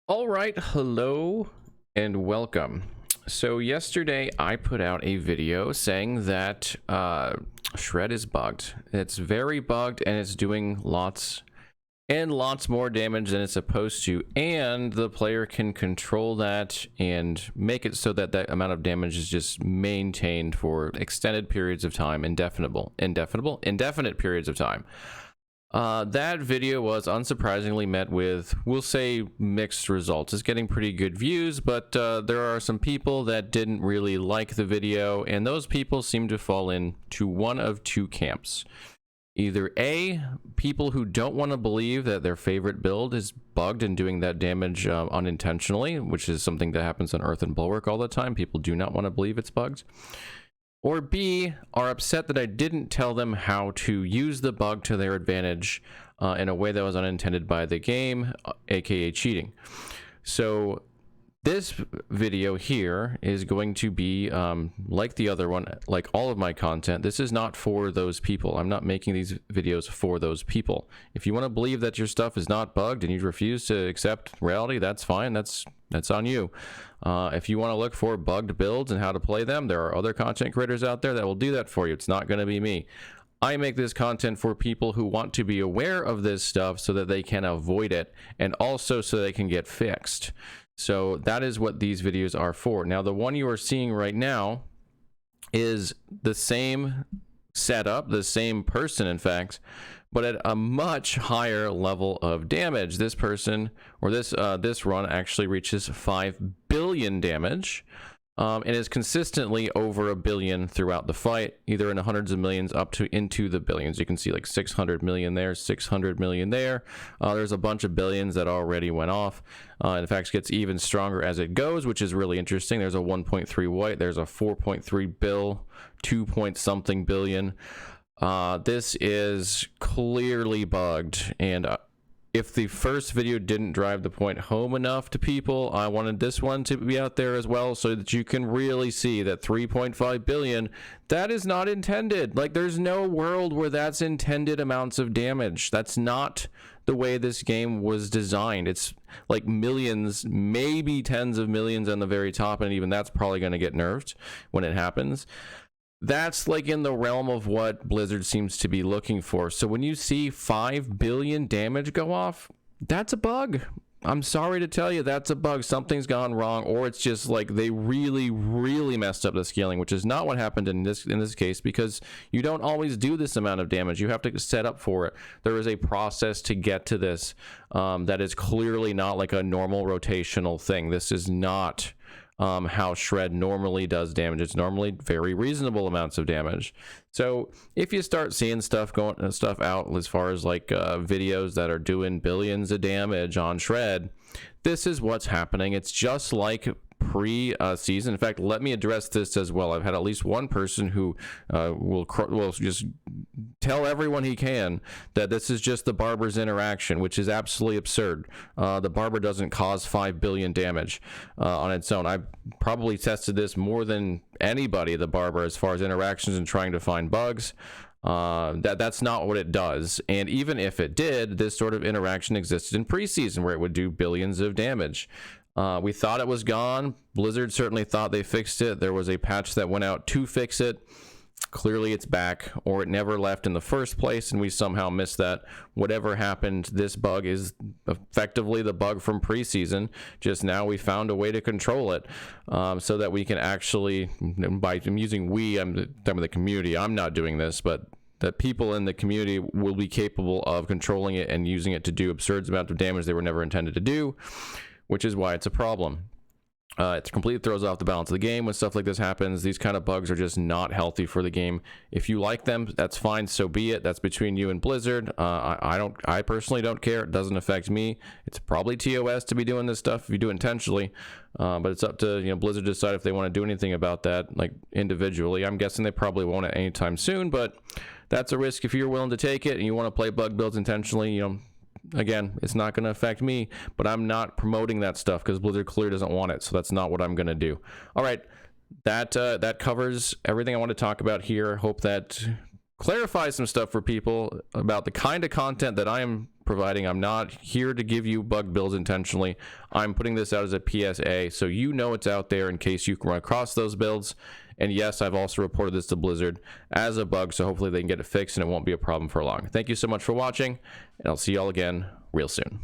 All right, hello and welcome. So yesterday I put out a video saying that Shred is bugged. It's very bugged and it's doing lots and lots more damage than it's supposed to, and the player can control that and make it so that that amount of damage is just maintained for extended periods of time, indefinite periods of time. That video was unsurprisingly met with, we'll say, mixed results. It's getting pretty good views, but there are some people that didn't really like the video, and those people seem to fall into one of two camps. Either A, people who don't want to believe that their favorite build is bugged and doing that damage unintentionally, which is something that happens on Earth and Bulwark all the time. People do not want to believe it's bugged. Or B, are upset that I didn't tell them how to use the bug to their advantage in a way that was unintended by the game, aka cheating. So this video here is going to be like the other one, like all of my content. This is not for those people. I'm not making these videos for those people. If you want to believe that your stuff is not bugged and you refuse to accept reality, that's fine. That's on you. If you want to look for bugged builds and how to play them, there are other content creators out there that will do that for you. It's not going to be me. I make this content for people who want to be aware of this stuff so that they can avoid it, and also so they can get fixed. So that is what these videos are for. Now, the one you are seeing right now is the same setup, the same person, in fact, but at a much higher level of damage. This person, or this run, actually reaches 5 billion damage, and is consistently over 1 billion throughout the fight, either in the hundreds of millions up to into the billions. You can see like 600 million there, 600 million there. There's a bunch of billions that already went off. In fact, it gets even stronger as it goes, which is really interesting. There's a 1.3 white, there's a 4.3 bill, 2 point something billion. This is clearly bugged, and if the first video didn't drive the point home enough to people, I wanted this one to be out there as well, so that you can really see that 3.5 billion, that is not intended. Like, there's no world where that's intended amounts of damage. That's not the way this game was designed. It's like millions, maybe tens of millions on the very top, and even that's probably going to get nerfed when it happens. That's like in the realm of what Blizzard seems to be looking for. So when you see 5 billion damage go off, that's a bug. I'm sorry to tell you, that's a bug. Something's gone wrong, or it's just like they really messed up the scaling, which is not what happened in this case, because you don't always do this amount of damage. You have to set up for it. There is a process to get to this that is clearly not like a normal rotational thing. This is not how Shred normally does damage. It's normally very reasonable amounts of damage. So if you start seeing stuff out as far as like videos that are doing billions of damage on Shred, this is what's happening. It's just like pre-season. In fact, let me address this as well. I've had at least one person who will just tell everyone he can that this is just the Barber's interaction, which is absolutely absurd. The Barber doesn't cause 5 billion damage on its own. I've probably tested this more than anybody, the Barber, as far as interactions and trying to find bugs. That's not what it does. And even if it did, this sort of interaction existed in preseason where it would do billions of damage. We thought it was gone. Blizzard certainly thought they fixed it. There was a patch that went out to fix it. Clearly it's back, or it never left in the first place, and we somehow missed that. Whatever happened, this bug is effectively the bug from preseason. Just now we found a way to control it so that we can actually, I'm using we, I'm talking about the community. I'm not doing this, but that people in the community will be capable of controlling it and using it to do absurd amounts of damage they were never intended to do, which is why it's a problem. It completely throws off the balance of the game when stuff like this happens. These kind of bugs are just not healthy for the game. If you like them, that's fine, so be it. That's between you and Blizzard. I personally don't care. It doesn't affect me. It's probably TOS to be doing this stuff if you do it intentionally, but it's up to Blizzard to decide if they want to do anything about that, like individually. I'm guessing they probably won't at any time soon, but that's a risk if you're willing to take it and you want to play bug builds intentionally. Again, it's not going to affect me, but I'm not promoting that stuff because Blizzard clearly doesn't want it, so that's not what I'm going to do. All right, that covers everything I want to talk about here. Hope that clarifies some stuff for people about the kind of content that I am providing. I'm not here to give you bug builds intentionally. I'm putting this out as a PSA so you know it's out there in case you run across those builds. And yes, I've also reported this to Blizzard as a bug, so hopefully they can get it fixed and it won't be a problem for long. Thank you so much for watching, and I'll see y'all again real soon.